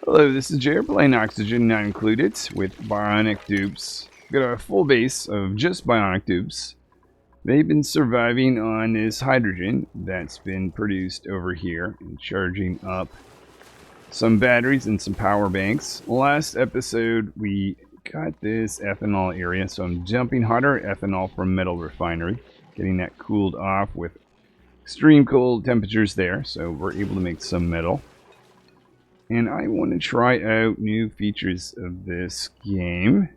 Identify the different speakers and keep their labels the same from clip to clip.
Speaker 1: Hello, this is Jared playing Oxygen Not Included with Bionic dupes. We've got a full base of just Bionic dupes. They've been surviving on this hydrogen that's been produced over here and charging up some batteries and some power banks. Last episode we got this ethanol area, so I'm dumping hotter ethanol from metal refinery, getting that cooled off with extreme cold temperatures there, so we're able to make some metal. And I want to try out new features of this game.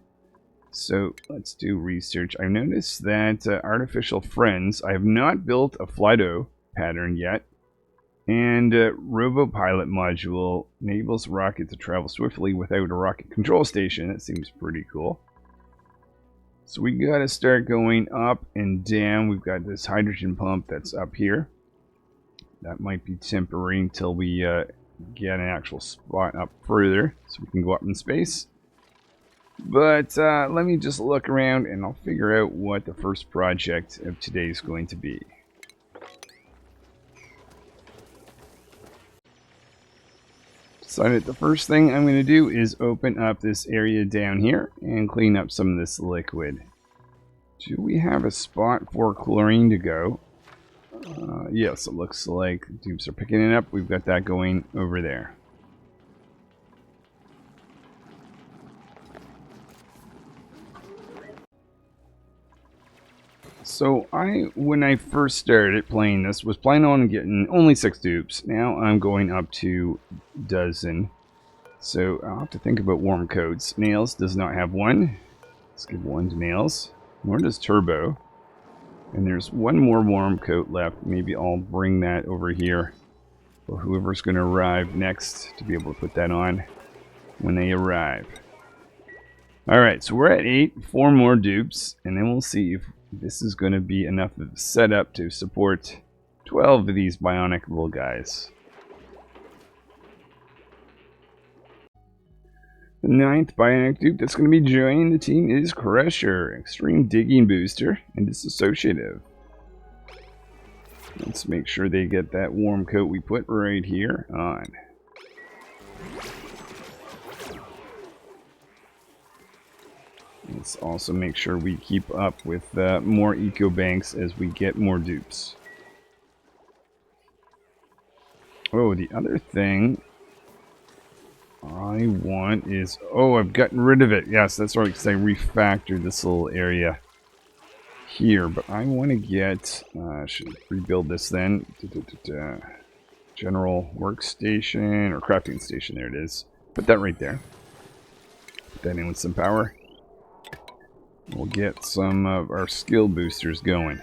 Speaker 1: So let's do research. I've noticed that artificial friends, I have not built a Flido pattern yet. And RoboPilot module enables rocket to travel swiftly without a rocket control station. That seems pretty cool. So we got to start going up and down. We've got this hydrogen pump that's up here. That might be temporary until we get an actual spot up further so we can go up in space. But let me just look around and I'll figure out what the first project of today is going to be. Decided the first thing I'm going to do is open up this area down here and clean up some of this liquid. Do we have a spot for chlorine to go? Yes, it looks like dupes are picking it up. We've got that going over there. So when I first started playing this, was planning on getting only 6 dupes. Now I'm going up to a dozen. So I'll have to think about warm coats. Nails does not have one. Let's give one to Nails. Nor does Turbo. And there's one more warm coat left. Maybe I'll bring that over here for whoever's going to arrive next to be able to put that on when they arrive. Alright, so we're at 8. 4 more dupes. And then we'll see if this is going to be enough of a setup to support 12 of these bionic little guys. The 9th bionic dupe that's going to be joining the team is Crusher, Extreme Digging Booster, and Disassociative. Let's make sure they get that warm coat we put right here on. Let's also make sure we keep up with more eco banks as we get more dupes. Oh, the other thing I want is... Oh, I've gotten rid of it. Yes, that's right, because I refactored this little area here. But I want to get... should rebuild this then. General workstation, or crafting station. There it is. Put that right there. Put that in with some power. We'll get some of our skill boosters going.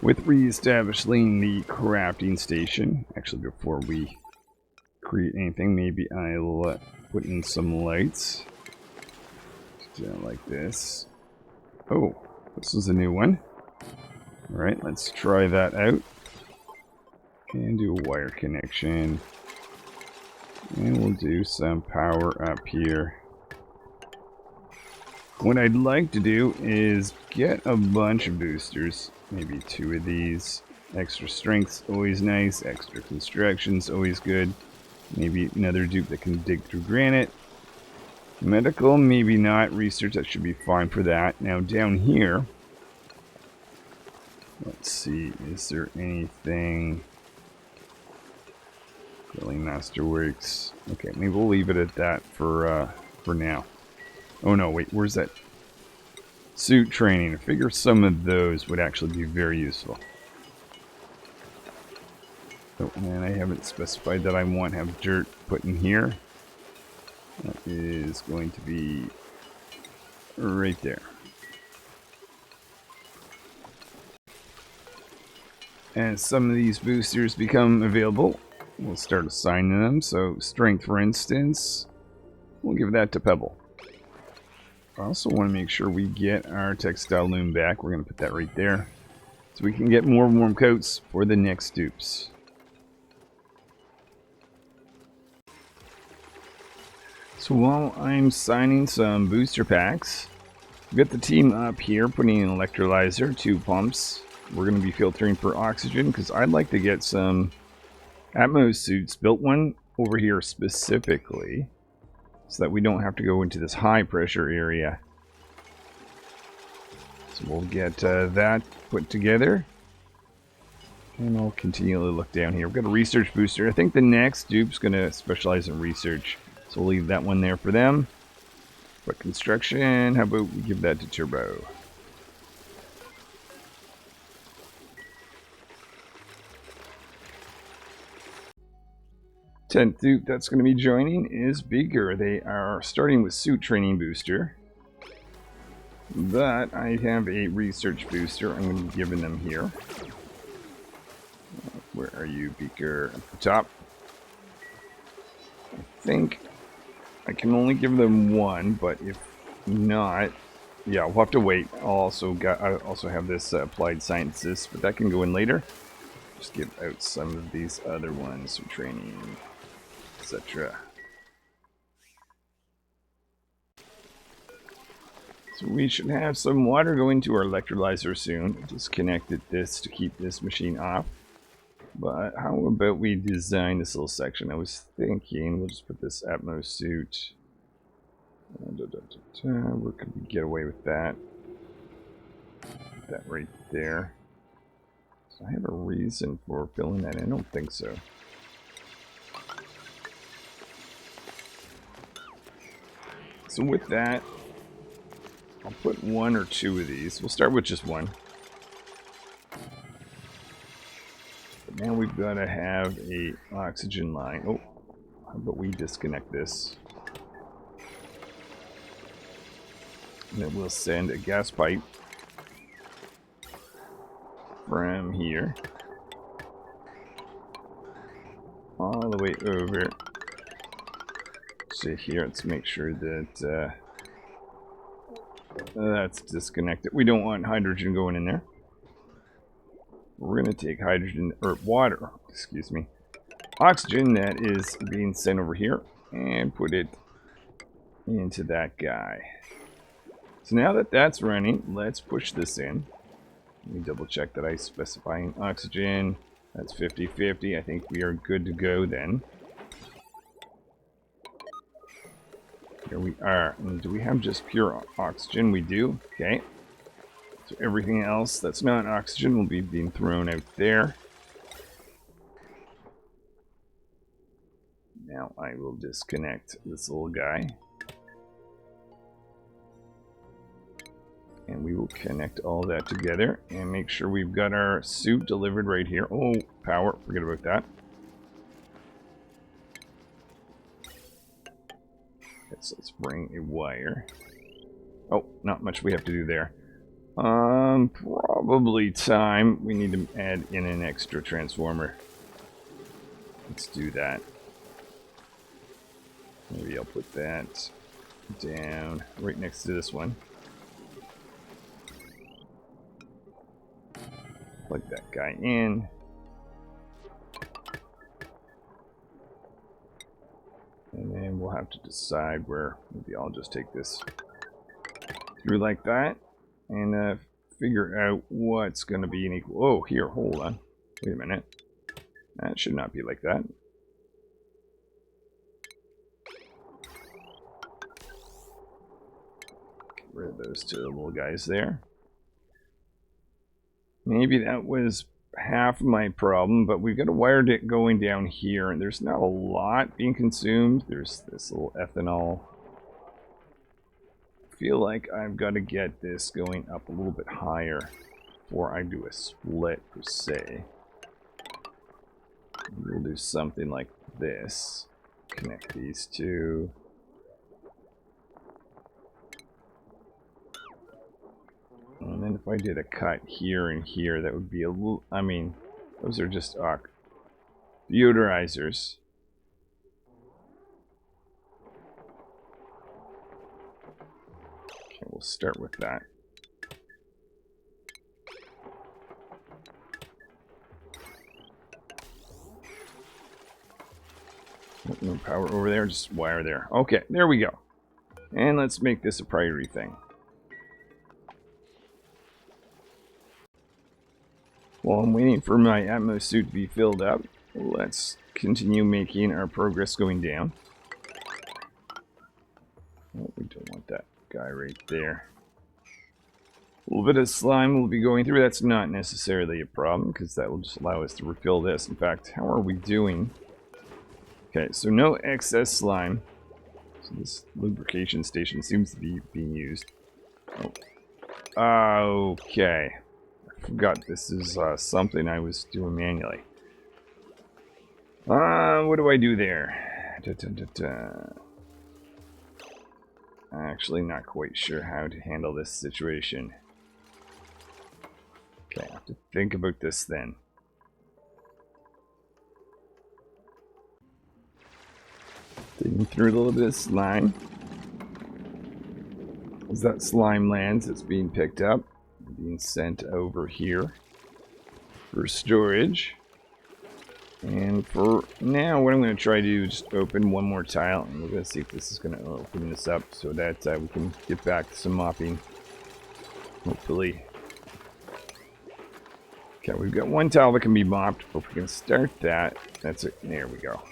Speaker 1: With re-establishing the crafting station, actually before we create anything, maybe I'll put in some lights. Like this. Oh, this is a new one. Alright, let's try that out. And do a wire connection. And we'll do some power up here. What I'd like to do is get a bunch of boosters. Maybe 2 of these. Extra strength's always nice. Extra construction's always good. Maybe another dupe that can dig through granite. Medical, maybe not. Research, that should be fine for that. Now down here, let's see, is there anything... Drilling Masterworks. Okay, maybe we'll leave it at that for now. Oh no, wait, where's that? Suit training. I figure some of those would actually be very useful. Oh, and I haven't specified that I want to have dirt put in here. That is going to be right there. As some of these boosters become available, we'll start assigning them. So strength, for instance, we'll give that to Pebble. I also want to make sure we get our textile loom back. We're going to put that right there so we can get more warm coats for the next dupes. So while I'm signing some booster packs, we've got the team up here putting in an electrolyzer, 2 pumps. We're going to be filtering for oxygen because I'd like to get some Atmos suits built one over here specifically so that we don't have to go into this high pressure area. So we'll get that put together. And I'll continually look down here. We've got a research booster. I think the next dupe's going to specialize in research. So we'll leave that one there for them. But construction, how about we give that to Turbo? Tenth dupe that's going to be joining is Beaker. They are starting with suit training booster. But I have a research booster I'm going to be giving them here. Where are you, Beaker? At the top. I think I can only give them one, but if not, yeah, we'll have to wait. I also have this applied sciences, but that can go in later. Just give out some of these other ones for training, etc. So we should have some water going to our electrolyzer soon. Disconnected this to keep this machine off. But how about we design this little section? I was thinking we'll just put this Atmos suit. Where could we get away with that? Put that right there. So I have a reason for filling that in. I don't think so. So with that, I'll put one or two of these. We'll start with just one. But now we've got to have a oxygen line. Oh, how about we disconnect this? And then we'll send a gas pipe from here all the way over to here. Let's make sure that that's disconnected. We don't want hydrogen going in there. We're going to take hydrogen, or water, excuse me, oxygen that is being sent over here and put it into that guy. So now that that's running, let's push this in. Let me double check that I specifying oxygen. That's 50-50. I think we are good to go then. Here we are. And do we have just pure oxygen? We do. Okay. So everything else that's not oxygen will be being thrown out there. Now I will disconnect this little guy. And we will connect all that together and make sure we've got our suit delivered right here. Oh, power. Forget about that. Okay, so let's bring a wire. Oh, not much we have to do there. Probably time. We need to add in an extra transformer. Let's do that. Maybe I'll put that down right next to this one. Plug that guy in. And then we'll have to decide where. Maybe I'll just take this through like that. And figure out what's going to be an equal. Oh, here, hold on. Wait a minute. That should not be like that. Get rid of those two little guys there. Maybe that was half my problem, but we've got a wire going down here, and there's not a lot being consumed. There's this little ethanol. I feel like I've got to get this going up a little bit higher before I do a split per se. We'll do something like this. Connect these two. And then if I did a cut here and here, that would be a little, I mean, those are just deodorizers. Okay, we'll start with that. No power over there, just wire there. Okay, there we go. And let's make this a priority thing. While I'm waiting for my Atmos suit to be filled up, let's
Speaker 2: continue making our progress going down. Oh, we don't want that guy right there. A little bit of slime will be going through. That's not necessarily a problem because that will just allow us to refill this. In fact, how are we doing? Okay, so no excess slime. So this lubrication station seems to be being used. Oh. Okay. I forgot this is something I was doing manually. What do I do there? I'm actually not quite sure how to handle this situation. Okay, I have to think about this then. Digging through a little bit of slime. As that slime lands, it's being picked up, being sent over here for storage. And for now, what I'm going to try to do is just open one more tile, and we're going to see if this is going to open this up so that we can get back to some mopping. Hopefully. Okay, we've got one tile that can be mopped, but if we can start that, that's it. There we go.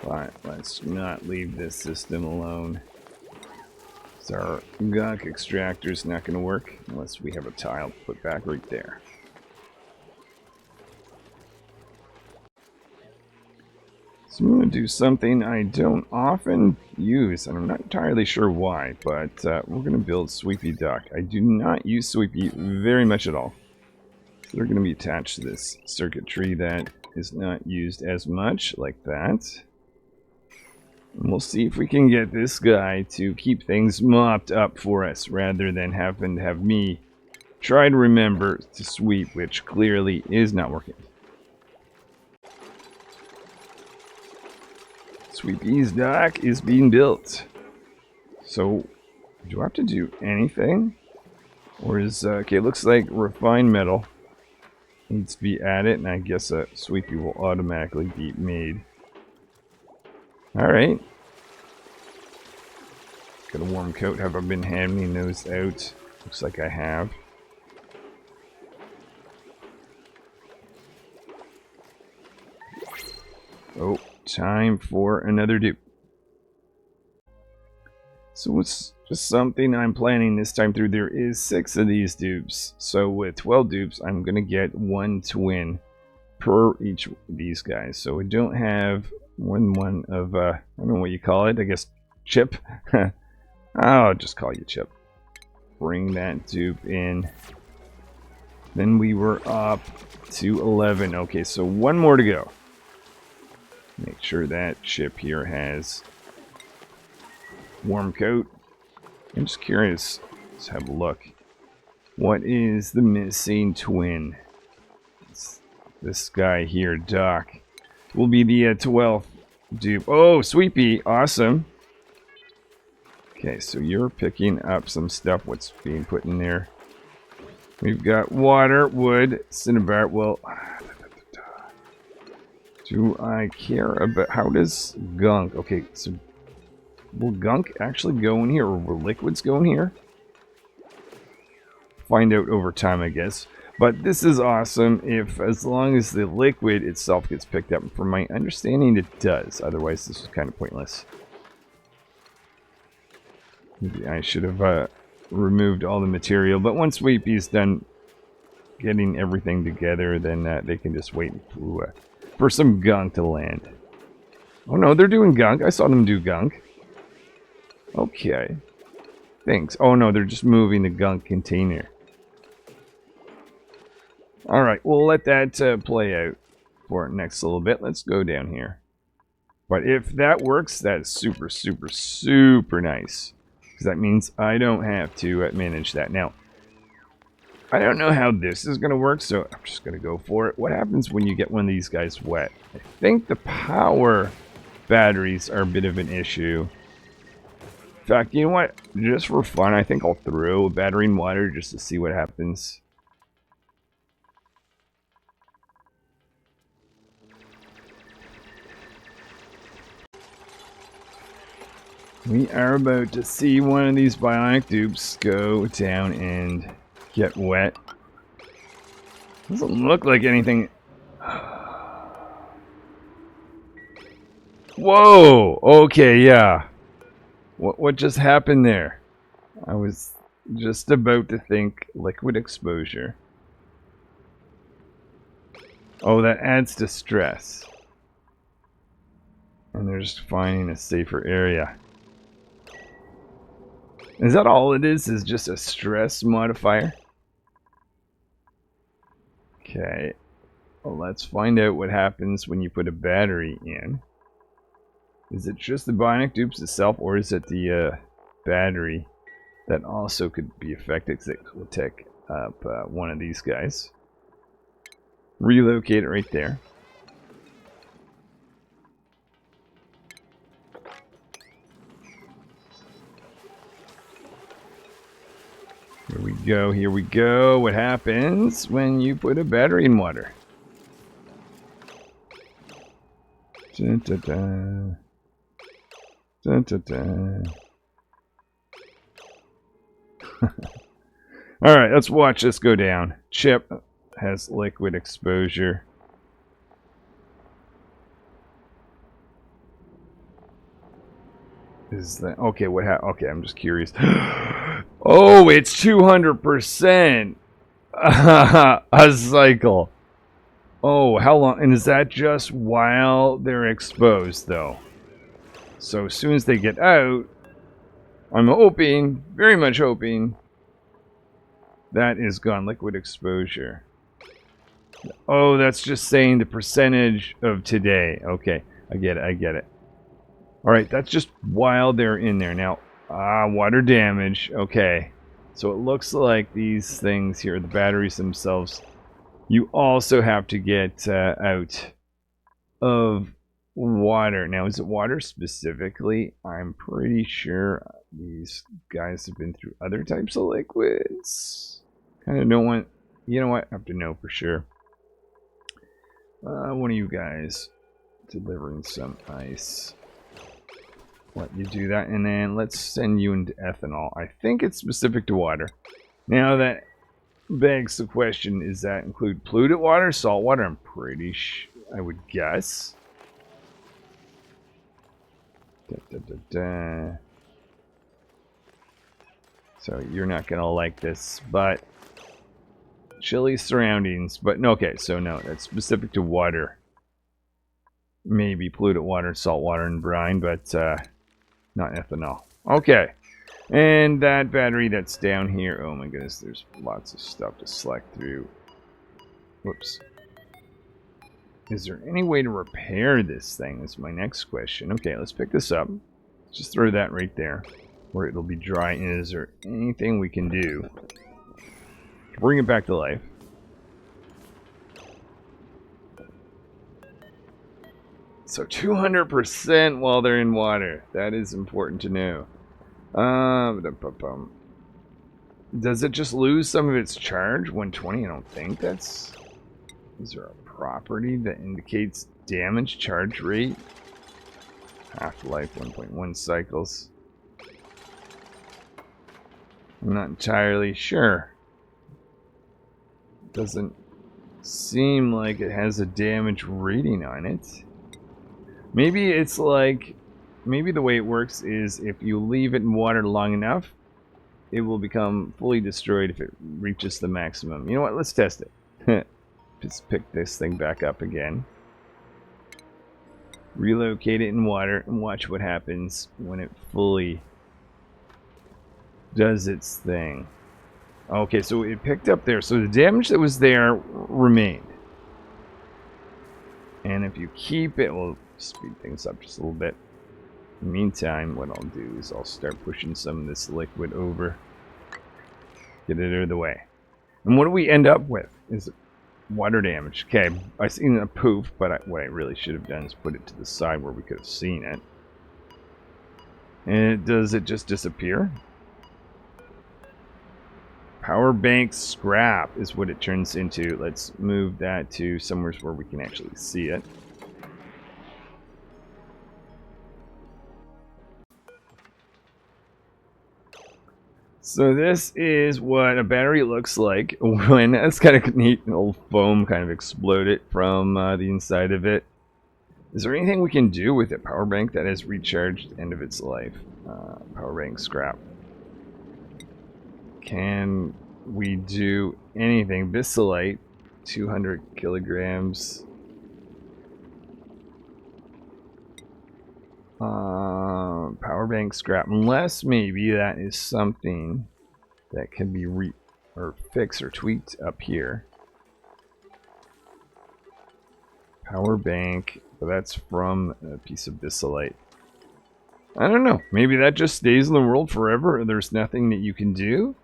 Speaker 2: But let's not leave this system alone. So our gunk extractor is not going to work unless we have a tile put back right there. So I'm going to do something I don't often use, and I'm not entirely sure why, but we're going to build Sweepy Duck. I do not use Sweepy very much at all. So they're going to be attached to this circuitry that is not used as much, like that. And we'll see if we can get this guy to keep things mopped up for us, rather than having to have me try to remember to sweep, which clearly is not working. Sweepy's dock is being built. So, do I have to do anything? Or is, okay, it looks like refined metal needs to be added, and I guess a Sweepy will automatically be made. Alright. Got a warm coat. Have I been handing those out? Looks like I have. Oh, time for another dupe. So it's just something I'm planning this time through. There is 6 of these dupes. So with 12 dupes, I'm going to get 1 twin per each of these guys. So we don't have more than one of, I don't know what you call it. I guess Chip. I'll just call you Chip. Bring that dupe in. Then we were up to 11. Okay, so 1 more to go. Make sure that Chip here has warm coat. I'm just curious. Let's have a look. What is the missing twin? It's this guy here, Doc. Will be the 12th dupe. Oh, Sweepy. Awesome. Okay, so you're picking up some stuff. What's being put in there? We've got water, wood, cinnabar. Well, do I care about... How does gunk... Okay, so will gunk actually go in here, or will liquids go in here? Find out over time, I guess. But this is awesome if, as long as the liquid itself gets picked up. From my understanding, it does. Otherwise, this is kind of pointless. Maybe I should have removed all the material. But once Sweepy's done getting everything together, then they can just wait for some gunk to land. Oh no, they're doing gunk. I saw them do gunk. Okay. Thanks. Oh no, they're just moving the gunk container. Alright, we'll let that play out for next little bit. Let's go down here. But if that works, that's super, super, super nice. Because that means I don't have to manage that. Now, I don't know how this is going to work, so I'm just going to go for it. What happens when you get one of these guys wet? I think the power batteries are a bit of an issue. In fact, you know what? Just for fun, I think I'll throw a battery in water just to see what happens. We are about to see one of these Bionic dupes go down and get wet. Doesn't look like anything. Whoa! Okay, yeah. What just happened there? I was just about to think liquid exposure. Oh, that adds to stress. And they're just finding a safer area. Is that all it is? Is just a stress modifier? Okay. Well, let's find out what happens when you put a battery in. Is it just the Bionic dupes itself, or is it the battery that also could be affected? Because it will take up one of these guys. Relocate it right there. Here we go, here we go. What happens when you put a battery in water? Dun, dun, dun. Dun, dun, dun. Alright, let's watch this go down. Chip has liquid exposure. Is that okay? Okay, I'm just curious. Oh, it's 200% a cycle. Oh, how long? And is that just while they're exposed, though? So as soon as they get out, I'm hoping, very much hoping, that is gone. Liquid exposure. Oh, that's just saying the percentage of today. Okay, I get it, I get it. Alright, that's just while they're in there. Now, water damage. Okay. So it looks like these things here, the batteries themselves, you also have to get out of water. Now, is it water specifically? I'm pretty sure these guys have been through other types of liquids. Kind of don't want... You know what? I have to know for sure. One of you guys delivering some ice. Let you do that, and then let's send you into ethanol. I think it's specific to water. Now that begs the question, is that include polluted water, salt water? I'm pretty sure, I would guess. Da, da, da, da. So you're not gonna like this, but chilly surroundings, but no, okay, so no, that's specific to water. Maybe polluted water, salt water, and brine, but not ethanol. Okay. And that battery that's down here. Oh my goodness, there's lots of stuff to select through. Whoops. Is there any way to repair this thing? Is my next question. Okay, let's pick this up. Just throw that right there, where it'll be dry. And is there anything we can do to bring it back to life? So 200% while they're in water. That is important to know. Does it just lose some of its charge? 120? I don't think that's... Is there a property that indicates damage charge rate? Half-life 1.1 cycles. I'm not entirely sure. Doesn't seem like it has a damage rating on it. Maybe it's like, maybe the way it works is if you leave it in water long enough, it will become fully destroyed if it reaches the maximum. You know what? Let's test it. Just pick this thing back up again. Relocate it in water and watch what happens when it fully does its thing. Okay, so it picked up there. So the damage that was there remained. And if you keep it, we'll speed things up just a little bit. In the meantime, what I'll do is I'll start pushing some of this liquid over. Get it out of the way. And what do we end up with? Is water damage. Okay, I seen a poof, but what I really should have done is put it to the side where we could have seen it. And does it just disappear? Power bank scrap is what it turns into. Let's move that to somewhere where we can actually see it. So this is what a battery looks like when it's kind of neat. An old foam kind of exploded from the inside of it. Is there anything we can do with a power bank that has recharged end of its life? Power bank scrap. Can we do anything? Bisolite, 200 kilograms. Power bank scrap. Unless maybe that is something that can be fixed or tweaked up here. Power bank. But that's from a piece of bisolite. I don't know. Maybe that just stays in the world forever, or there's nothing that you can do.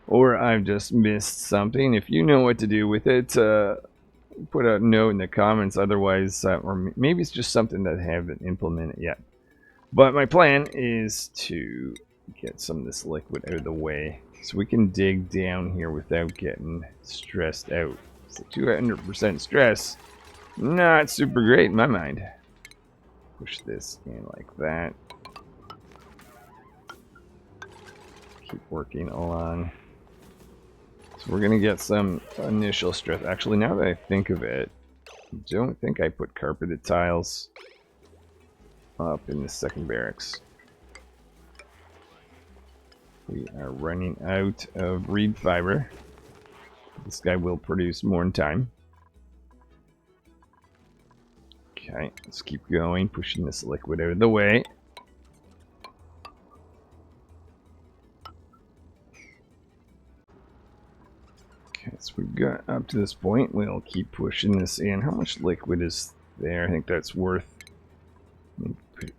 Speaker 2: Or I've just missed something. If you know what to do with it, put a note in the comments. Otherwise, or maybe it's just something that I haven't implemented yet. But my plan is to get some of this liquid out of the way so we can dig down here without getting stressed out. So 200% stress, not super great in my mind. Push this in like that. Keep working along. So we're gonna get some initial stress. Actually, now that I think of it, I don't think I put carpeted tiles up in the second barracks. We are running out of reed fiber. This guy will produce more in time. Okay, let's keep going, pushing this liquid out of the way. Okay, so we've got up to this point. We'll keep pushing this in. How much liquid is there? I think that's worth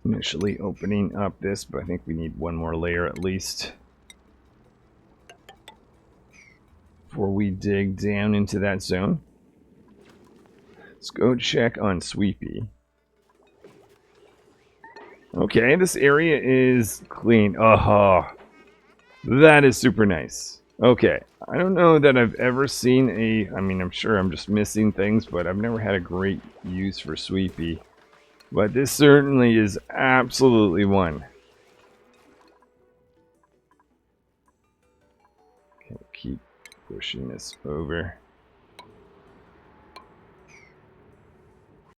Speaker 2: initially opening up this, but I think we need one more layer at least before we dig down into that zone. Let's go check on Sweepy. Okay, this area is clean. Oh, that is super nice. Okay, I don't know that I've ever seen I mean, I'm sure I'm just missing things, but I've never had a great use for Sweepy. But this certainly is absolutely one. Okay, keep pushing this over.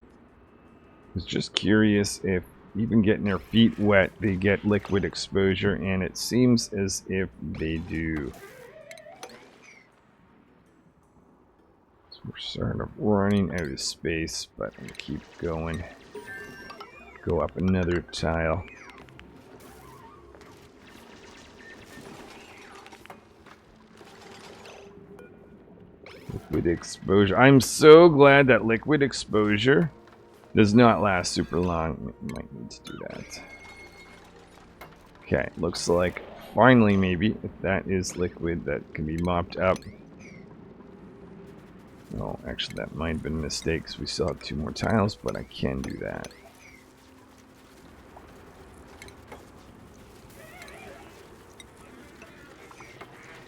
Speaker 2: I was just curious if even getting their feet wet, they get liquid exposure, and it seems as if they do. So we're sort of running out of space, but I'm gonna keep going. Go up another tile. Liquid exposure. I'm so glad that liquid exposure does not last super long. Might need to do that. Okay, looks like finally maybe if that is liquid that can be mopped up. Oh, actually that might have been a mistake because we still have 2 more tiles, but I can do that.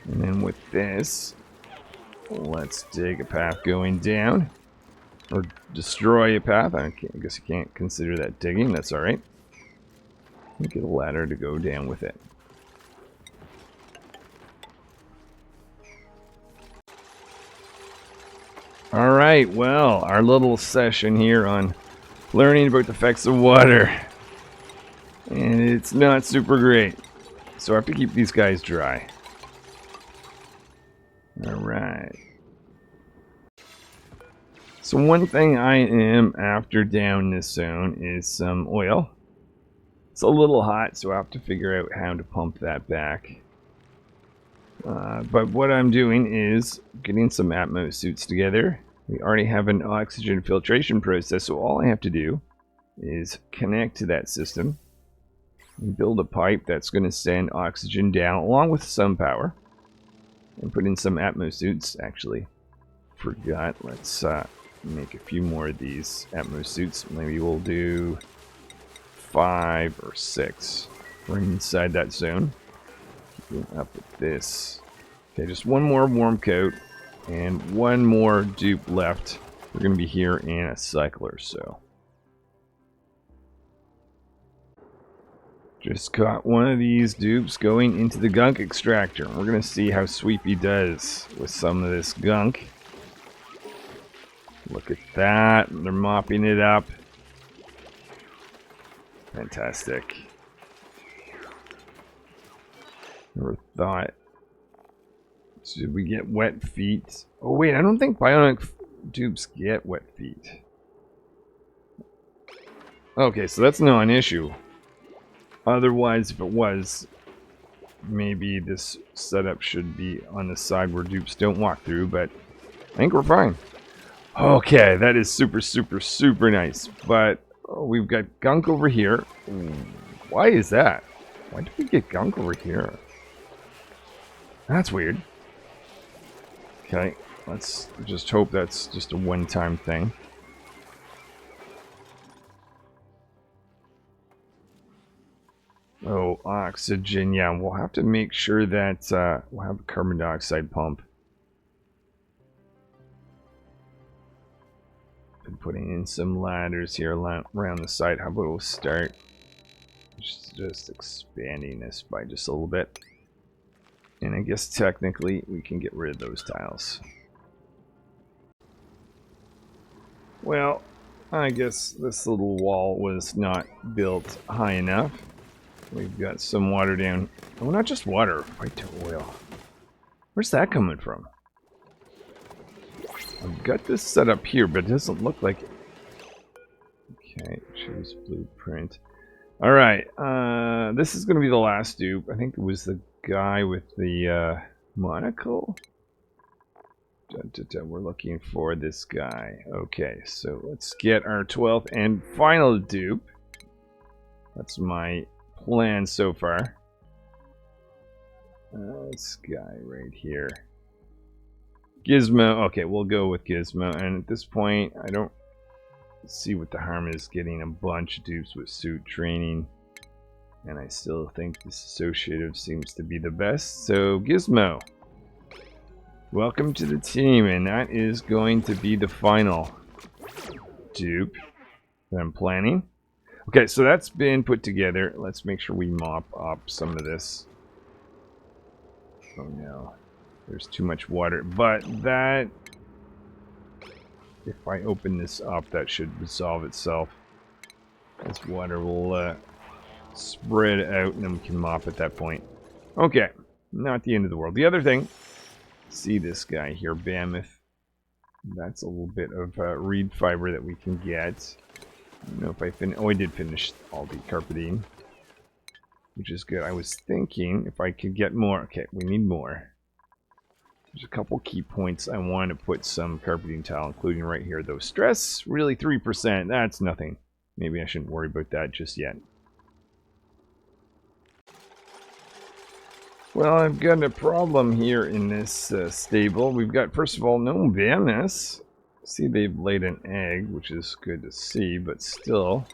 Speaker 2: And then with this, let's dig a path going down. Or destroy a path. I guess you can't consider that digging. That's alright. Get a ladder to go down with it. Alright, well, our little session here on learning about the effects of water. And it's not super great. So I have to keep these guys dry. Alright. So one thing I am after down this zone is some oil. It's a little hot, so I have to figure out how to pump that back. But what I'm doing is getting some Atmos suits together. We already have an oxygen filtration process, so all I have to do is connect to that system and build a pipe that's going to send oxygen down along with some power. And put in some Atmos suits. Actually, forgot. Let's make a few more of these Atmos suits. Maybe we'll do 5 or 6. We're inside that zone. Keeping up with this. Okay, just one more warm coat and one more dupe left. We're going to be here in a cycle or so. Just caught one of these dupes going into the gunk extractor. We're going to see how Sweepy does with some of this gunk. Look at that. They're mopping it up. Fantastic. Never thought. Should we get wet feet? Oh wait, I don't think bionic dupes get wet feet. Okay, so that's not an issue. Otherwise, if it was, maybe this setup should be on the side where dupes don't walk through, but I think we're fine. Okay, that is super, super, super nice. But we've got gunk over here. Why is that? Why did we get gunk over here? That's weird. Okay, let's just hope that's just a one-time thing. Oh, oxygen. Yeah, we'll have to make sure that we'll have a carbon dioxide pump. Been putting in some ladders here around the site. How about we'll start just expanding this by just a little bit. And I guess technically we can get rid of those tiles. Well, I guess this little wall was not built high enough. We've got some water down. Oh, not just water, white oil. Where's that coming from? I've got this set up here, but it doesn't look like it. Okay, choose blueprint. Alright, this is going to be the last dupe. I think it was the guy with the monocle. We're looking for this guy. Okay, so let's get our 12th and final dupe. That's my plan so far. This guy right here. Gizmo. Okay, we'll go with Gizmo. And at this point, I don't see what the harm is getting a bunch of dupes with suit training. And I still think Disassociative seems to be the best. So, Gizmo, welcome to the team. And that is going to be the final dupe that I'm planning. Okay, so that's been put together. Let's make sure we mop up some of this. Oh no, there's too much water. But that, if I open this up, that should resolve itself. This water will spread out and then we can mop at that point. Okay, not the end of the world. The other thing, see this guy here, Mammoth. That's a little bit of reed fiber that we can get. I don't know if I did finish all the carpeting, which is good. I was thinking if I could get more. Okay, we need more. There's a couple key points I want to put some carpeting tile, including right here, though. Stress, really 3%. That's nothing. Maybe I shouldn't worry about that just yet. Well, I've got a problem here in this stable. We've got, first of all, no Venice. See, they've laid an egg, which is good to see, but still.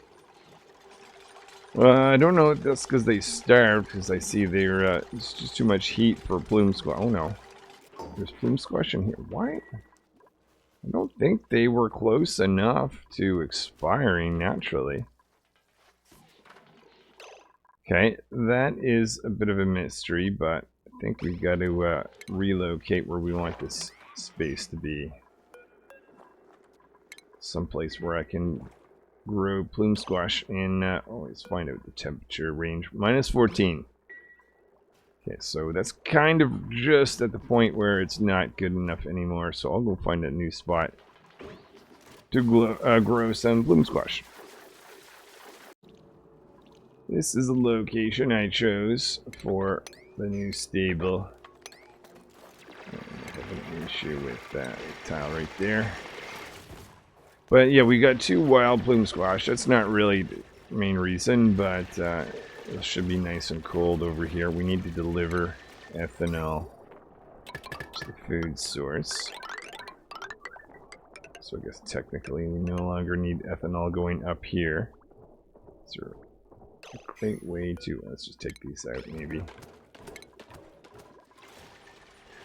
Speaker 2: I don't know if that's because they starved, because I see they're, it's just too much heat for Plume Squash. Oh no. There's Plume Squash in here. Why? I don't think they were close enough to expiring naturally. Okay, that is a bit of a mystery, but I think we've got to relocate where we want this space to be. Someplace where I can grow Plume Squash and always find out the temperature range. Minus 14. Okay, so that's kind of just at the point where it's not good enough anymore, so I'll go find a new spot to grow some Plume Squash. This is a location I chose for the new stable. I have an issue with that tile right there. But yeah, we got 2 wild Plume Squash. That's not really the main reason, but it should be nice and cold over here. We need to deliver ethanol to the food source. So I guess technically we no longer need ethanol going up here. Is there a great way to... Let's just take these out, maybe.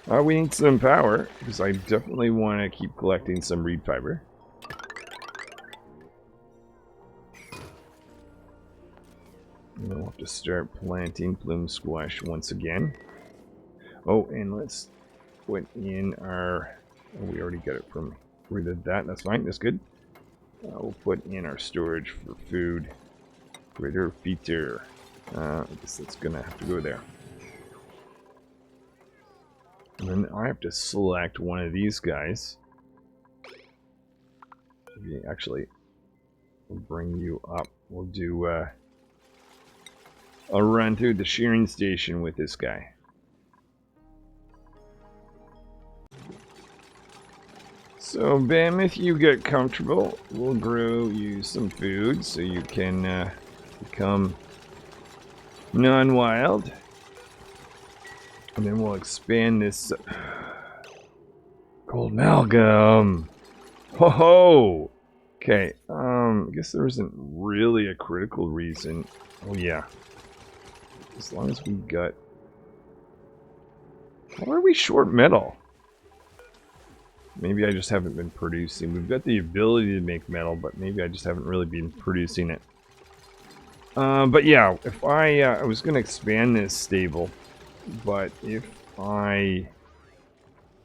Speaker 2: We need some power, because I definitely want to keep collecting some reed fiber. We'll have to start planting Plume Squash once again. Oh, and let's put in our... Oh, we already got it from rid of that. That's fine. That's good. We'll put in our storage for food. Greater feature. I guess that's gonna have to go there. And then I have to select one of these guys. Maybe actually, we'll bring you up. We'll do a run through the shearing station with this guy. So, Mammoth, you get comfortable. We'll grow you some food so you can become non-wild. And then we'll expand this gold amalgam. Ho ho! Okay, I guess there isn't really a critical reason. Oh yeah. As long as we got... How are we short metal? Maybe I just haven't been producing. We've got the ability to make metal, but maybe I just haven't really been producing it. But yeah, if I was going to expand this stable, but if I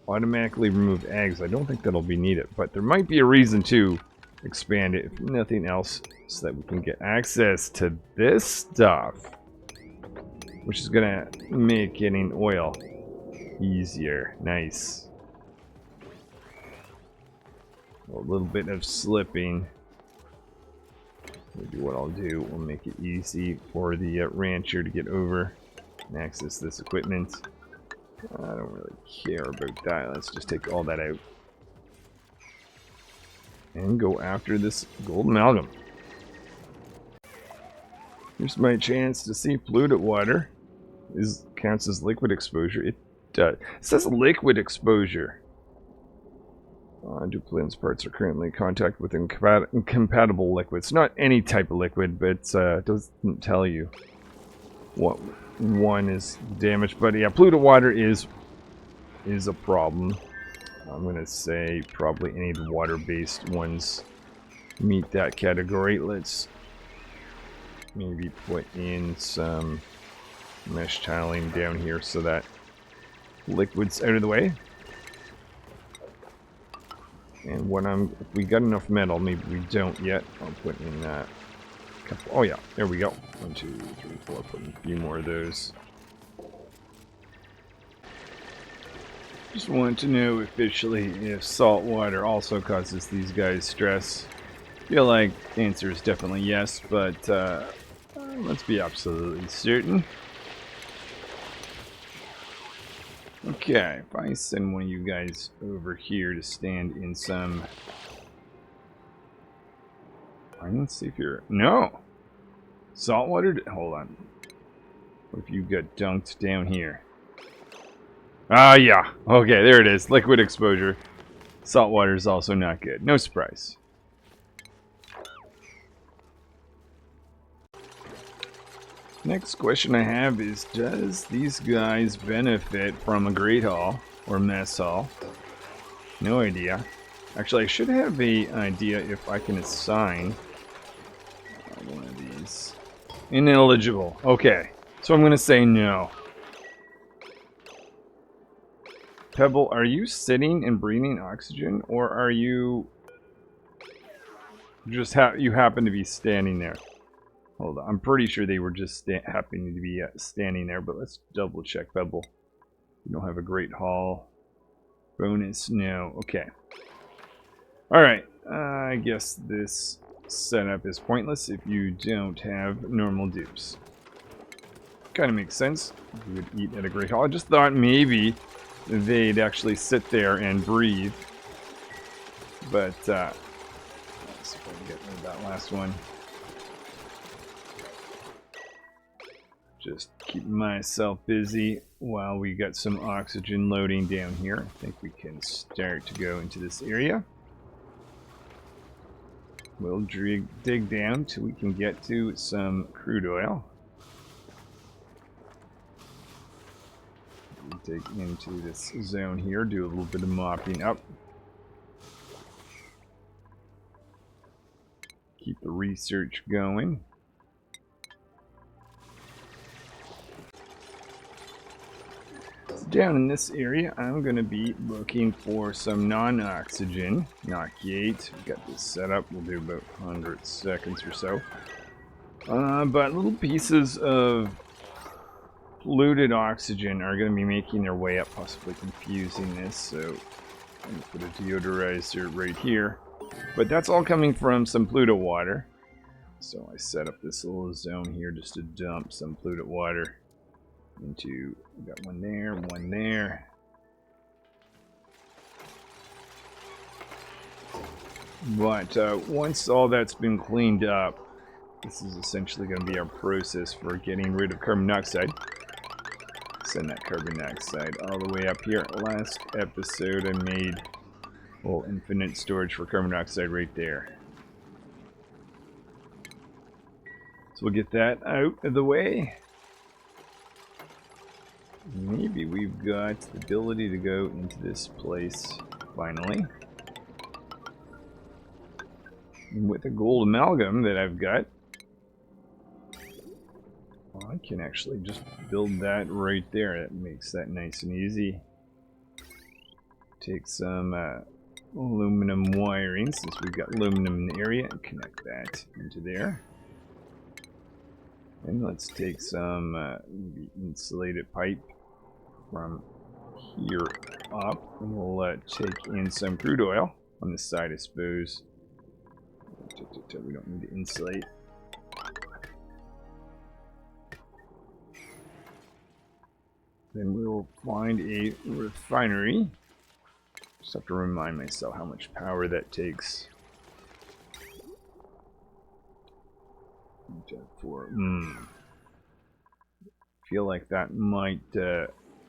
Speaker 2: automatically remove eggs, I don't think that'll be needed. But there might be a reason to expand it, if nothing else, so that we can get access to this stuff, which is going to make getting oil easier. Nice. A little bit of slipping. Maybe what I'll do, we'll make it easy for the rancher to get over and access this equipment. I don't really care about that. Let's just take all that out and go after this gold amalgam. Here's my chance to see polluted water. This counts as liquid exposure. It does. It says liquid exposure. Duplicant's parts are currently in contact with incompatible liquids. Not any type of liquid, but it doesn't tell you what one is damaged. But yeah, polluted water is a problem. I'm going to say probably any of the water-based ones meet that category. Let's maybe put in some mesh tiling down here so that liquid's out of the way. And if we got enough metal, maybe we don't yet. I'll put in that. Oh yeah, there we go. 1, 2, 3, 4. Put in a few more of those. Just wanted to know officially if salt water also causes these guys stress. Feel like the answer is definitely yes, but let's be absolutely certain. Okay, if I send one of you guys over here to stand in some... Let's see if you're... No! Saltwater... Hold on. What if you got dunked down here? Ah, yeah. Okay, there it is. Liquid exposure. Saltwater is also not good. No surprise. Next question I have is, does these guys benefit from a Great Hall or Mess Hall? No idea. Actually, I should have an idea if I can assign one of these. Ineligible. Okay, so I'm going to say no. Pebble, are you sitting and breathing oxygen, or are you just you happen to be standing there? Hold on, I'm pretty sure they were just happening to be standing there, but let's double check, Pebble. You don't have a Great Hall bonus? No, okay. Alright, I guess this setup is pointless if you don't have normal dupes. Kind of makes sense. You would eat at a Great Hall. I just thought maybe they'd actually sit there and breathe. But, let's see if I can get rid of that last one. Just keep myself busy while we got some oxygen loading down here. I think we can start to go into this area. We'll dig down till we can get to some crude oil. We'll dig into this zone here, do a little bit of mopping up. Keep the research going. Down in this area, I'm going to be looking for some non-oxygen. Knock gate. We've got this set up. We'll do about 100 seconds or so. But little pieces of polluted oxygen are going to be making their way up, possibly confusing this. So I'm going to put a deodorizer right here. But that's all coming from some polluted water. So I set up this little zone here just to dump some polluted water into. We got one there, one there. But once all that's been cleaned up, this is essentially going to be our process for getting rid of carbon dioxide. Send that carbon dioxide all the way up here. Last episode I made infinite storage for carbon dioxide right there. So we'll get that out of the way. Maybe we've got the ability to go into this place finally. And with the gold amalgam that I've got, well, I can actually just build that right there. That makes that nice and easy. Take some aluminum wiring, since we've got aluminum in the area, and connect that into there. And let's take some insulated pipe from here up, and we'll take in some crude oil on this side, I suppose. We don't need to insulate. Then we'll find a refinery. Just have to remind myself how much power that takes. Feel like that might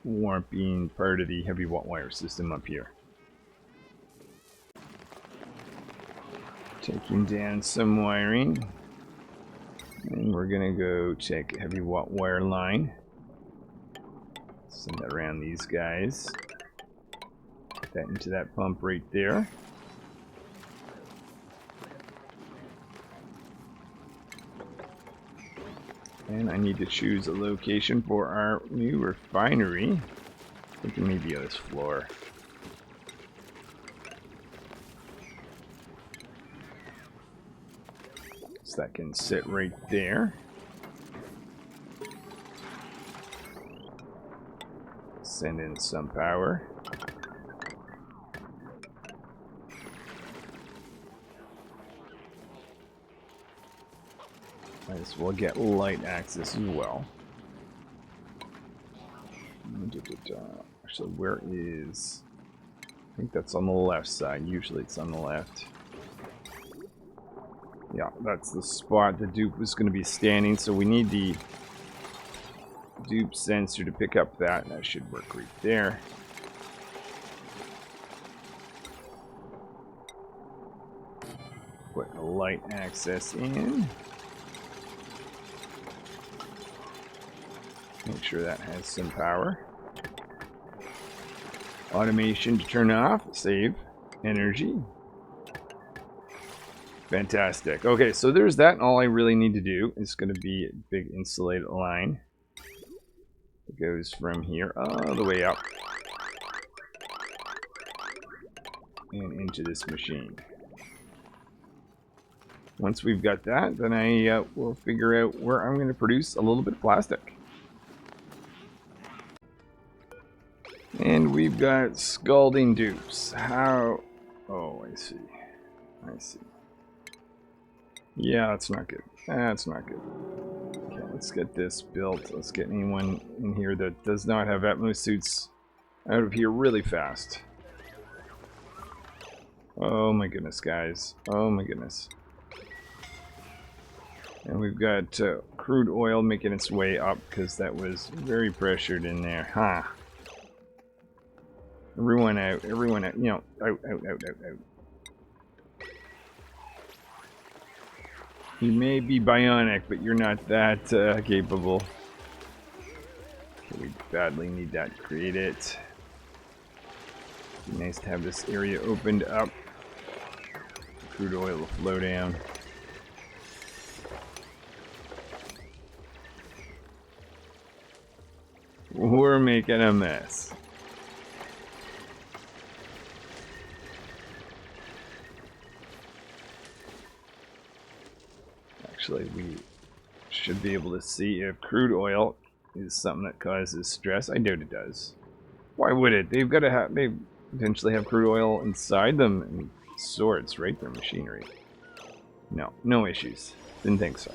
Speaker 2: warrant being part of the heavy watt wire system up here. Taking down some wiring. And we're gonna go check a heavy watt wire line. Send that around these guys. Put that into that pump right there. And I need to choose a location for our new refinery. I think it may be on this floor. So that can sit right there. Send in some power. Might as well get light access as well. Actually, where is... I think that's on the left side. Usually it's on the left. Yeah, that's the spot the dupe is going to be standing, so we need the dupe sensor to pick up that, and that should work right there. Put the light access in. Make sure that has some power. Automation to turn off, save energy. Fantastic. Okay, so there's that, and all I really need to do is going to be a big insulated line. It goes from here all the way up and into this machine. Once we've got that, then I will figure out where I'm going to produce a little bit of plastic. And we've got scalding dupes. How? Oh, I see. I see. Yeah, that's not good. That's not good. Okay, let's get this built. Let's get anyone in here that does not have Atmos suits out of here really fast. Oh my goodness, guys. Oh my goodness. And we've got crude oil making its way up because that was very pressured in there. Huh. Everyone out. Everyone out. You know, out, out, out, out, out. You may be bionic, but you're not that capable. Okay, we badly need that to create it. Be nice to have this area opened up. Crude oil will flow down. We're making a mess. Actually, we should be able to see if crude oil is something that causes stress. I doubt it does. Why would it? They've got to have. They potentially have crude oil inside them and sorts, right? Their machinery. No, no issues. Didn't think so.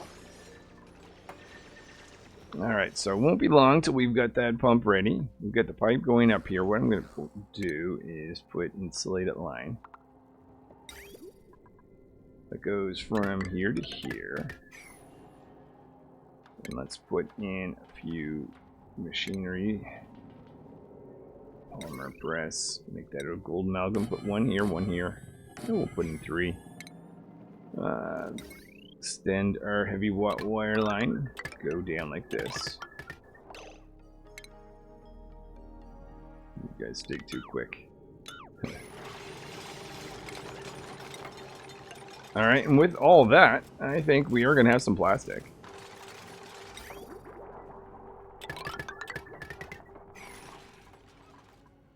Speaker 2: Alright, so it won't be long till we've got that pump ready. We've got the pipe going up here. What I'm going to do is put insulated line that goes from here to here. And let's put in a few machinery. Polymer press. Make that a gold amalgam. Put one here, one here. And we'll put in 3. Extend our heavy wire line. Go down like this. You guys dig too quick. Alright, and with all that, I think we are going to have some plastic.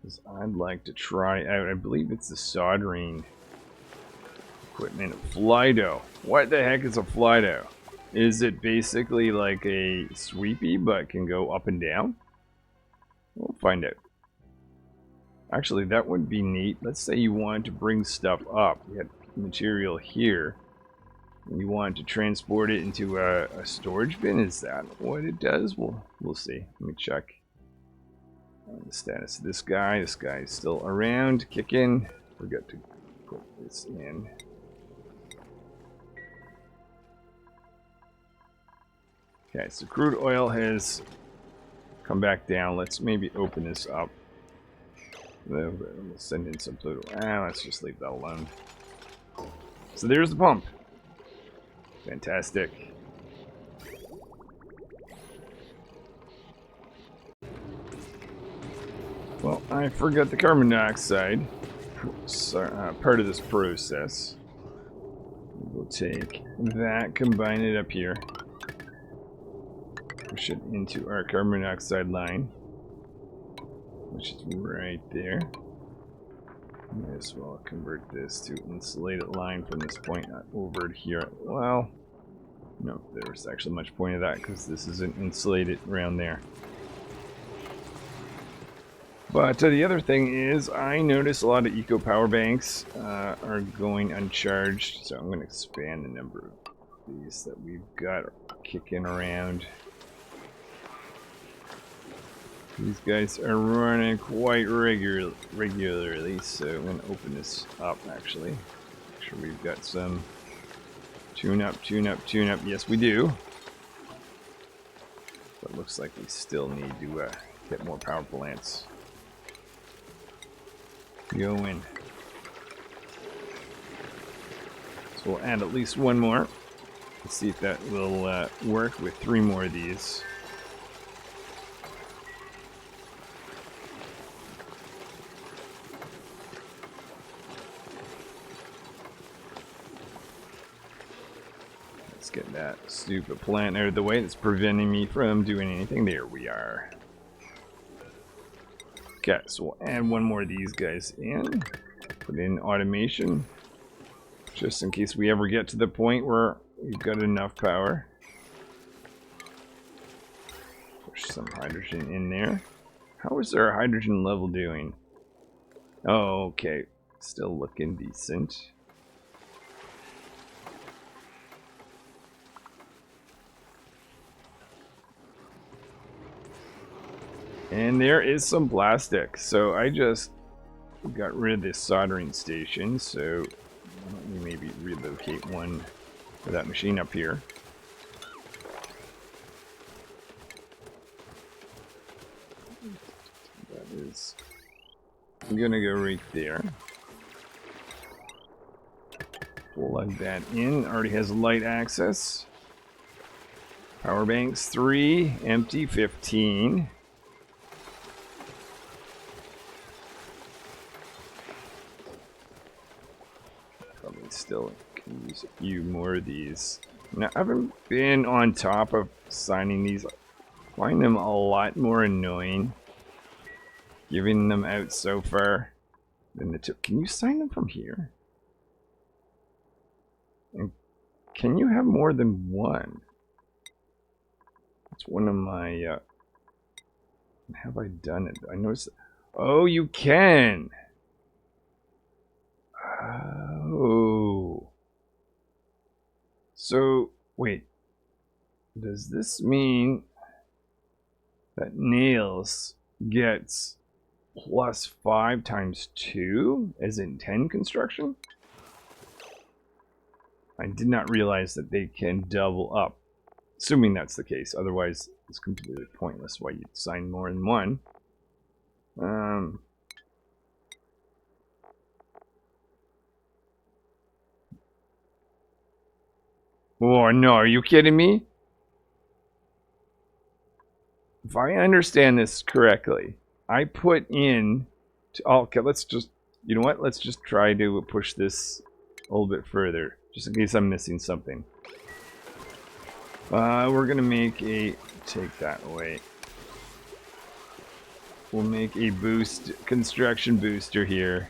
Speaker 2: Because I'd like to try out, I believe it's the soldering equipment. Fly dough. What the heck is a fly dough? Is it basically like a sweepy but can go up and down? We'll find out. Actually, that would be neat. Let's say you wanted to bring stuff up. You had material here. And you wanted to transport it into a storage bin. Is that what it does? We'll see. Let me check the status of this guy. This guy is still around, kicking. Forgot to put this in. Okay, so crude oil has come back down. Let's maybe open this up. We'll send in some fluid. Let's just leave that alone. So there's the pump. Fantastic. Well, I forgot the carbon dioxide part of this process. We'll take that, combine it up here. Push it into our carbon dioxide line, which is right there. Might as well convert this to insulated line from this point over here. Well, no, there's actually much point of that because this isn't insulated around there. But the other thing is, I notice a lot of eco power banks are going uncharged, so I'm going to expand the number of these that we've got kicking around. These guys are running quite regularly, so I'm going to open this up actually. Make sure we've got some tune up. Yes, we do. But it looks like we still need to get more power plants going. So we'll add at least one more. Let's see if that will work with 3 more of these. Let's get that stupid plant out of the way that's preventing me from doing anything. There we are. Okay, so we'll add one more of these guys in. Put in automation. Just in case we ever get to the point where we've got enough power. Push some hydrogen in there. How is our hydrogen level doing? Oh, okay. Still looking decent. And there is some plastic. So I just got rid of this soldering station. So let me maybe relocate one for that machine up here. That is gonna go right there. Plug that in. Already has light access. Power banks 3, empty 15. Still can use a few more of these. Now, I haven't been on top of signing these. I find them a lot more annoying giving them out so far than the two. Can you sign them from here? And can you have more than one? one of my... have I done it? I noticed... Oh, you can! Oh. So, wait. Does this mean that Nails gets +5 times 2, as in 10 construction? I did not realize that they can double up. Assuming that's the case, otherwise it's completely pointless why you'd sign more than one. Oh no, are you kidding me? If I understand this correctly, I put in... okay, let's just... You know what? Let's just try to push this a little bit further, just in case I'm missing something. We're gonna make a... Take that away. We'll make a construction booster here.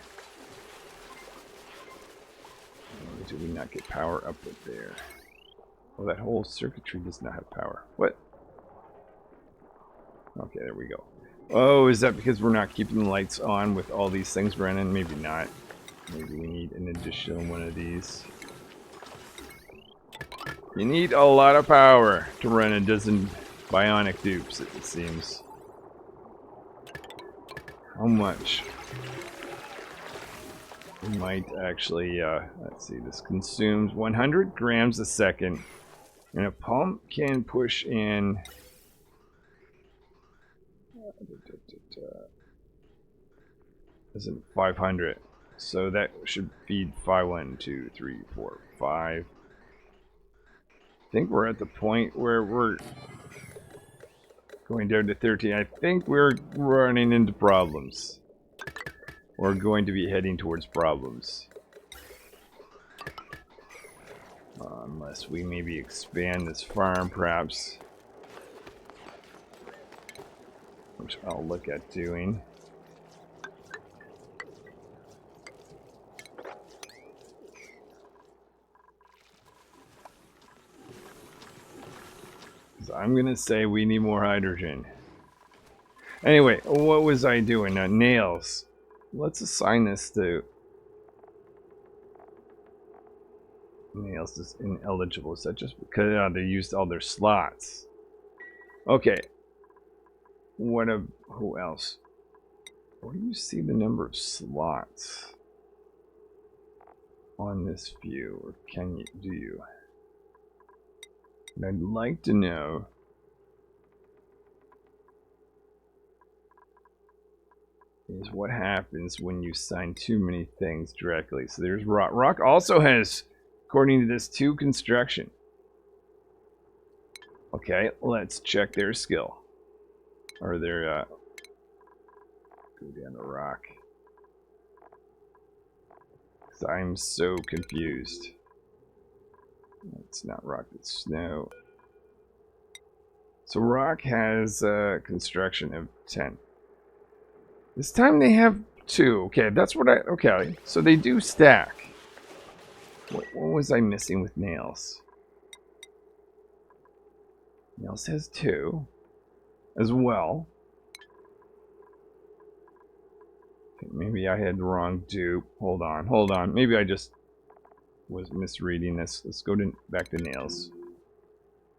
Speaker 2: Do we not get power up there? Oh, that whole circuitry does not have power. What? Okay, there we go. Oh, is that because we're not keeping the lights on with all these things running? Maybe not. Maybe we need an additional one of these. You need a lot of power to run a dozen bionic dupes, it seems. How much? We might actually, let's see, this consumes 100 grams a second. And a pump can push in... Isn't 500. So that should feed 1, 2, 3, 4, 5. I think we're at the point where we're going down to 13. I think we're running into problems. We're going to be heading towards problems. Unless we maybe expand this farm, perhaps. Which I'll look at doing. I'm gonna say we need more hydrogen. Anyway, what was I doing? Nails. Let's assign this to... Nails is ineligible. Is that just because they used all their slots? Okay. Who else? Where do you see the number of slots on this view? Or do you? And I'd like to know is what happens when you sign too many things directly. So there's Rock. Rock also has, according to this, 2 construction. Okay, let's check their skill. Or their, go down to Rock. 'Cause I'm so confused. It's not Rock, it's Snow. So Rock has construction of 10. This time they have 2. Okay, that's what okay, so they do stack. What was I missing with Nails? Nails has 2 as well. Okay, maybe I had the wrong dupe. Hold on. Maybe I just was misreading this. Let's go back to Nails.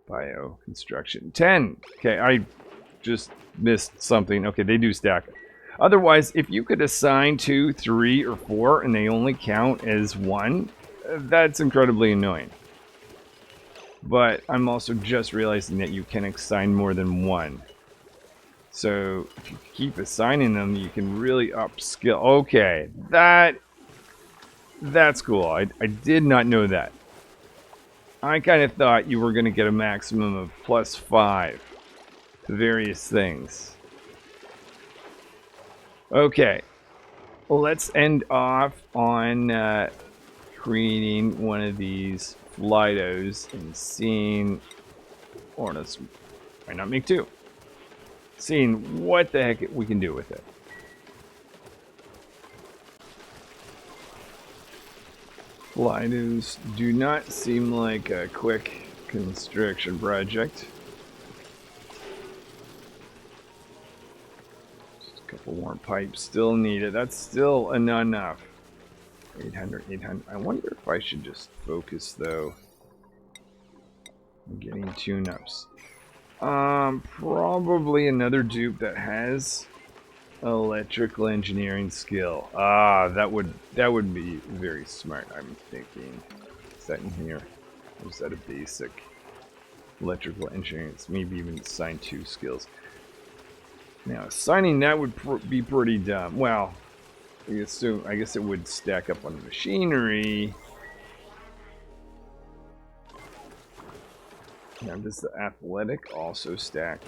Speaker 2: Bio construction 10. Okay, I just missed something. Okay, they do stack. Otherwise, if you could assign 2, 3, or 4 and they only count as 1, that's incredibly annoying. But I'm also just realizing that you can assign more than 1. So if you keep assigning them, you can really upskill. Okay, that's cool. I did not know that. I kind of thought you were going to get a maximum of +5 to various things. Okay, well, let's end off on creating one of these Flidos and seeing, or let's, why not make 2? Seeing what the heck we can do with it. Flidos do not seem like a quick construction project. couple more pipes still needed. That's still enough. 800, 800. I wonder if I should just focus, though. I'm getting tune-ups. Probably another dupe that has electrical engineering skill. That would be very smart, I'm thinking. Is that in here? Or is that a basic electrical engineering? It's maybe even assign 2 skills. Now, assigning that would be pretty dumb. Well, I guess it would stack up on the machinery. Now, does the athletic also stack?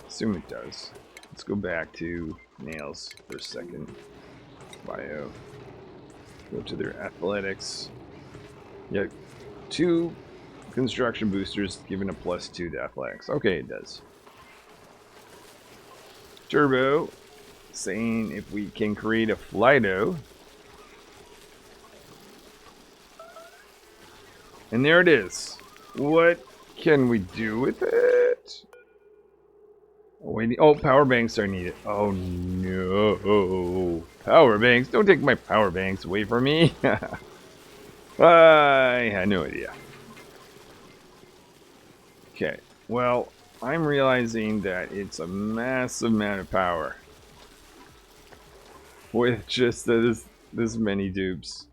Speaker 2: Assume it does. Let's go back to nails for a second. Bio. Go to their athletics. Yeah, 2 construction boosters giving a +2 to athletics. Okay, it does. Turbo, saying if we can create a Flido. And there it is. What can we do with it? Oh, wait, power banks are needed. Oh no. Power banks. Don't take my power banks away from me. I had no idea. Okay. Well, I'm realizing that it's a massive amount of power. With just this many dupes.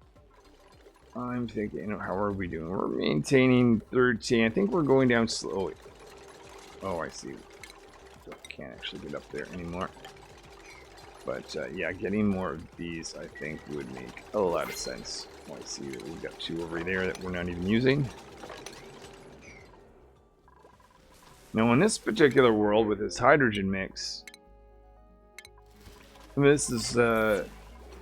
Speaker 2: I'm thinking, how are we doing? We're maintaining 13. I think we're going down slow. Oh, I see. Can't actually get up there anymore. But yeah, getting more of these I think would make a lot of sense. Oh, I see that we've got 2 over there that we're not even using. Now in this particular world with this hydrogen mix, this is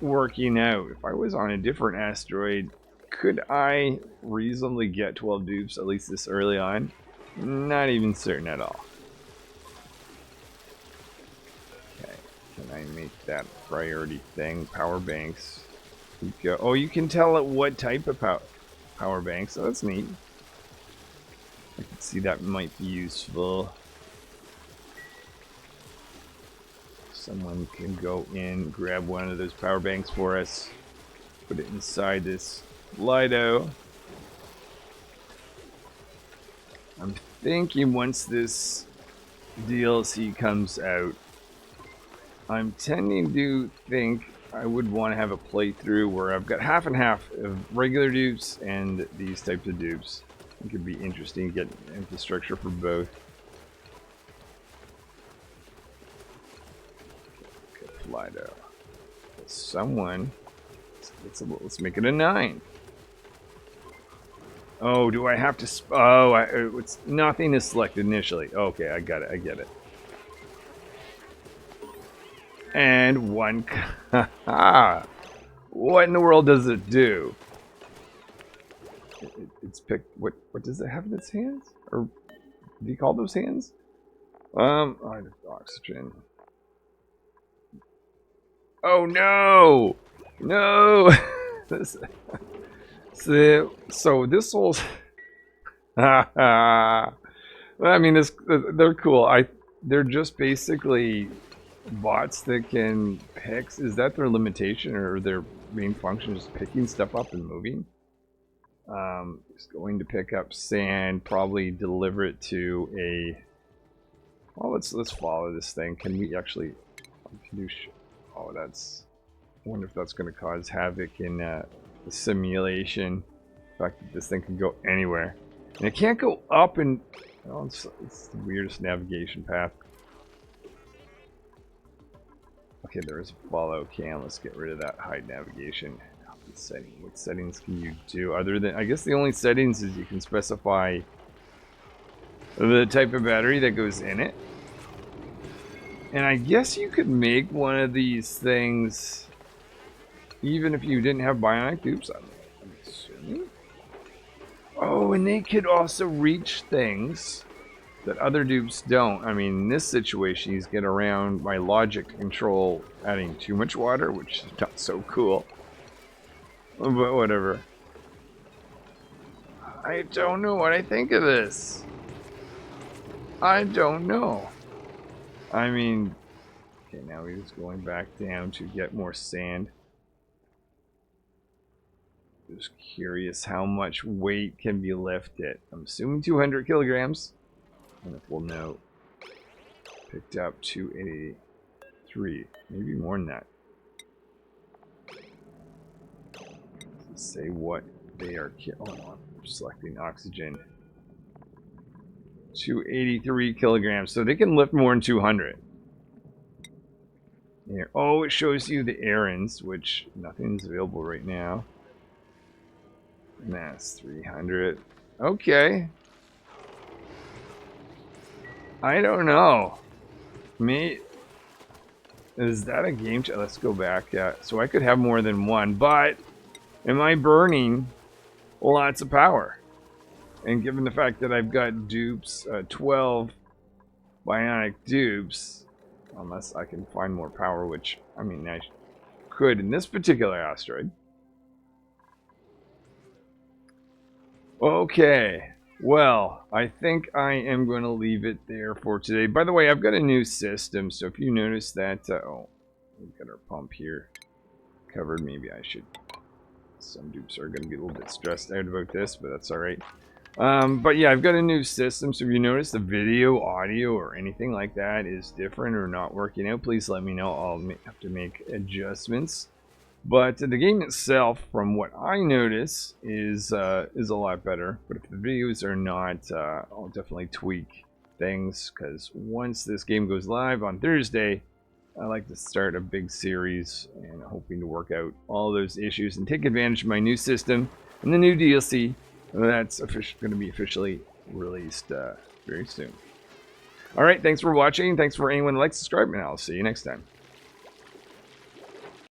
Speaker 2: working out. If I was on a different asteroid, could I reasonably get 12 dupes at least this early on? Not even certain at all. Can I make that priority thing? Power banks. Go. Oh, you can tell it what type of power banks. Oh, that's neat. I can see that might be useful. Someone can go in, grab one of those power banks for us, put it inside this Lido. I'm thinking once this DLC comes out, I'm tending to think I would want to have a playthrough where I've got half and half of regular dupes and these types of dupes. It could be interesting to get infrastructure for both. Okay, Flido. Someone, let's make it a 9. Oh, do I have to? It's nothing is selected initially. Okay, I got it. I get it. And 1. What in the world does it do? It's picked. What does it have in its hands? Or do you call those hands? Oxygen. Oh no! No! So this whole. I mean, they're cool. They're just basically bots that can pick. Is that their limitation, or their main function is picking stuff up and moving? It's going to pick up sand, probably deliver it to a. Well, let's follow this thing. Can we actually? Can do? Oh, that's. I wonder if that's going to cause havoc in the simulation. The fact that this thing can go anywhere, and it can't go up and. Oh, it's the weirdest navigation path. Okay, there is a follow cam. Let's get rid of that hide navigation. What settings can you do other than, I guess the only settings is you can specify the type of battery that goes in it. And I guess you could make one of these things even if you didn't have bionic dupes. I'm assuming. Oh, and they could also reach things that other dupes don't. I mean, in this situation, he's getting around my logic control adding too much water, which is not so cool. But whatever. I don't know what I think of this. I don't know. I mean, Okay, now he's going back down to get more sand. Just curious how much weight can be lifted. I'm assuming 200 kilograms. And if we'll note, picked up 283, maybe more than that. Let's say what they are. Oh, I'm selecting oxygen. 283 kilograms, so they can lift more than 200. Here. Oh, it shows you the errands, which nothing's available right now. And that's 300. Okay. I don't know. Me, is that a game? Let's go back. Yeah, so I could have more than one, but am I burning lots of power? And given the fact that I've got dupes, 12 bionic dupes, unless I can find more power, which, I mean, I could in this particular asteroid. Okay, well, I think I am going to leave it there for today. By the way, I've got a new system, so if you notice that, oh, we've got our pump here covered. Maybe I should, some dupes are going to be a little bit stressed out about this, but that's all right. But yeah, I've got a new system, so if you notice the video, audio, or anything like that is different or not working out, please let me know. I'll have to make adjustments. But the game itself, from what I notice, is a lot better. But if the videos are not, I'll definitely tweak things, because once this game goes live on Thursday, I like to start a big series and hoping to work out all those issues and take advantage of my new system and the new DLC that's going to be officially released very soon. All right, thanks for watching. Thanks for anyone who likes, subscribe, and I'll see you next time.